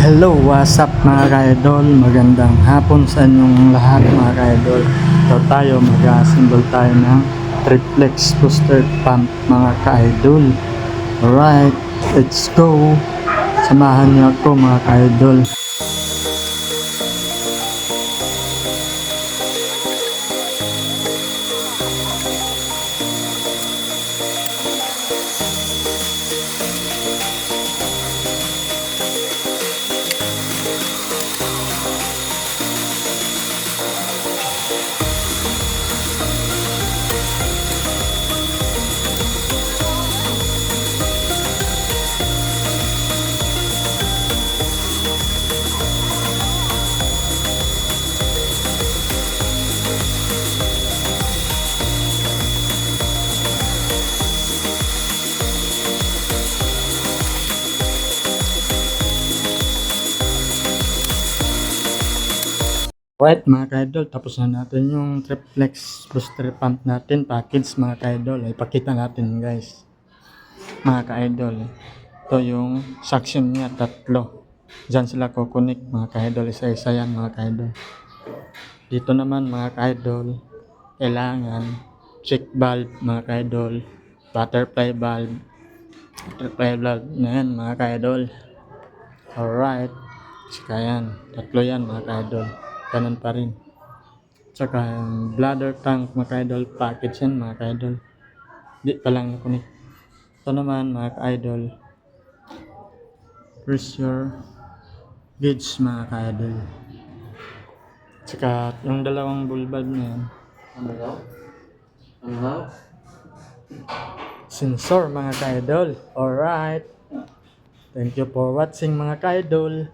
Hello, what's up mga ka-idol? Magandang hapon sa inyong lahat mga ka-idol. So tayo, mag-assemble tayo ng triplex booster pump mga ka-idol. Alright, let's go! Samahan niyo ako mga ka-idol. Right mga ka-idol, tapos na natin yung triplex booster pump natin, package mga ka-idol. Ipakita natin guys mga ka-idol. Ito yung suction niya, tatlo. Diyan sila kukunik mga ka-idol, isa-isa yan mga ka-idol. Dito naman mga ka-idol, kailangan check valve mga ka-idol, butterfly valve na yan mga ka-idol. Alright, saka yan, tatlo yan mga ka-idol, ganun pa rin. Saka yung bladder tank mga ka-idol, package yan mga ka-idol, di pa lang kunik. Ito naman mga ka-idol, pressure gauge mga ka-idol. Saka yung dalawang bulbad na yan, sensor mga ka-idol. Alright, thank you for watching mga ka-idol.